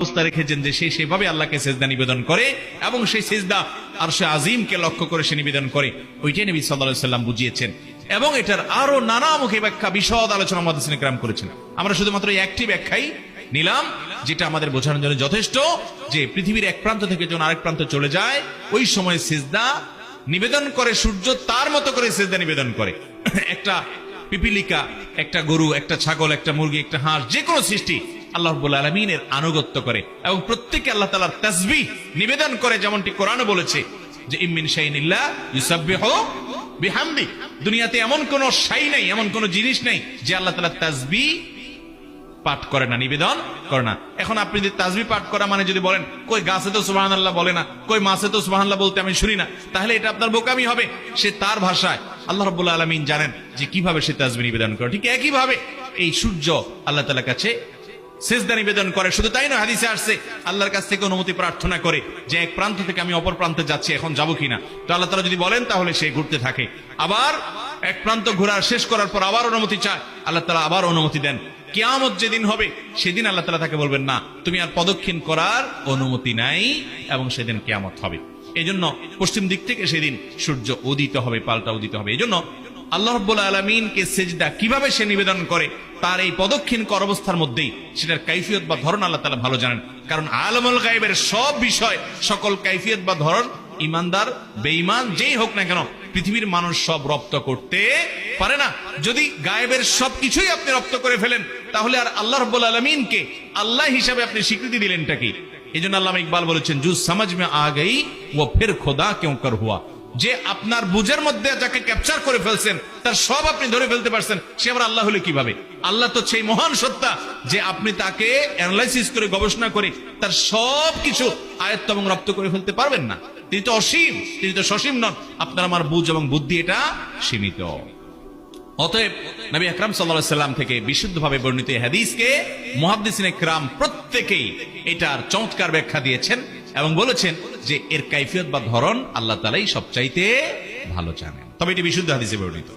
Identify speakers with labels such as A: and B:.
A: অবস্থা রেখেছেন যে সে সেভাবে আল্লাহকে সিজদা নিবেদন করে এবং সেই সিজদা আরশে আজিমকে লক্ষ্য করে সে নিবেদন করে। ওইটাই নবী সাল্লাল্লাহু আলাইহি ওয়াসাল্লাম বুঝিয়েছেন এবং এটার আরো নানামুখী ব্যাখ্যা বিশদ আলোচনা মুহাদ্দিসিনে কেরাম করেছেন। আমরা শুধুমাত্র এই একটি ব্যাখ্যাই নিলাম, যেটা আমাদের বোঝানোর জন্য যথেষ্ট, যে পৃথিবীর এক প্রান্ত থেকে যখন আরেক প্রান্ত চলে যায় ওই সময় সিজদা নিবেদন করে সূর্য তার মতো করে সিজদা নিবেদন করে। একটা পিপিলিকা, একটা গরু, একটা ছাগল, একটা মুরগি, একটা হাঁস, যে কোনো সৃষ্টি আল্লাহ রাব্বুল আলামিনের আনুগত্য করে এবং প্রত্যেককে আল্লাহ তাআলার তাসবিহ নিবেদন করে, যেমনটি কোরআনে বলেছে যে ইমিন শাইইন ইল্লা ইউসাব্বিহু বিহামদি। দুনিয়াতে এমন কোন শাই নাই, এমন কোন জিনিস নাই যে আল্লাহ তাআলার তাসবিহ পাঠ করে না, নিবেদন করে না। এখন আপনি যদি তাসবিহ পাঠ করা মানে যদি বলেন কই গাছে তো সুবহানাল্লাহ বলে না, কই মাছে তো সুবহানাল্লাহ বলতে আমি শুনি না, তাহলে এটা আপনার বোকামি হবে। সে তার ভাষায়, আল্লাহ রাব্বুল আলামিন জানেন যে কিভাবে সে তাসবিহ নিবেদন করে। ঠিক একই ভাবে এই সূর্য আল্লাহ তাআলার কাছে সিজদা নিবেদন করে। শুধু তাই নয়, হাদিসে আসছে আল্লাহর কাছ থেকে অনুমতি প্রার্থনা করে যে এক প্রান্ত থেকে আমি অপর প্রান্তে যাচ্ছি, এখন যাবো কিনা। তো আল্লাহ তাআলা যদি বলেন তাহলে সে ঘুরতে থাকে, আবার এক প্রান্ত ঘোরার শেষ করার পর আবার অনুমতি চায়, আল্লাহ তাআলা আবার অনুমতি দেন। কিয়ামত যেদিন হবে সেদিন আল্লাহ তাআলা তাকে বলবেন না, তুমি আর পদক্ষেপ করার অনুমতি নাই, এবং সেদিন কিয়ামত হবে। এই জন্য পশ্চিম দিক থেকে সেদিন সূর্য উদিত হবে, পাল্টা উদিত হবে। এই জন্য আল্লাহ রাব্বুল আলামিনকে সিজদা কিভাবে সে নিবেদন করে তার এই পদক্ষিণ কর অবস্থার মধ্যেই সেটার কাইফিয়ত বা ধরন আল্লাহ তাআলা ভালো জানেন। কারণ আলমুল গায়বের সব বিষয়, সকল কাইফিয়ত বা ধরন ইমানদার বেঈমান যেই হোক না কেন পৃথিবীর মানুষ সব রপ্ত করতে পারে না। যদি গায়েবের সবকিছুই আপনি রপ্ত করে ফেলেন তাহলে আর আল্লাহ রাব্বুল আলামিনকে আল্লাহ হিসাবে আপনি স্বীকৃতি দিলেনটা কি? এই জন্য আল্লামা ইকবাল বলেছেন, জু সমঝ মে আ গই ও ফির খোদা কিউ কর হুয়া। যে আপনার বুঝের মধ্যে যাকে ক্যাপচার করে ফেলছেন, তার সব আপনি ধরে ফেলতে পারছেন, সে আবার আল্লাহ হলে কিভাবে? আল্লাহ তো সেই মহান সত্তা যে আপনি তাকে অ্যানালাইসিস করে গবেষণা করে তার সব কিছু আয়ত্ত এবং রপ্ত করে ফেলতে পারবেন না। তিনি তো অসীম, তিনি তো সসীম নন। আপনার আমার বুঝ এবং বুদ্ধি এটা সীমিত। অতএব নবী আকরাম সাল্লাল্লাহু আলাইহি ওয়াসাল্লাম থেকে বিশুদ্ধভাবে বর্ণিত এই হাদিসকে মুহাদ্দিসিনে কিরাম প্রত্যেকেই এটার চমৎকার ব্যাখ্যা দিয়েছেন এবং বলেছেন যে এর কাইফিয়ত বা ধরন আল্লাহ তাআলাই সবচাইতে ভালো জানেন। তবে এটি বিশুদ্ধ হাদিসে বর্ণিত।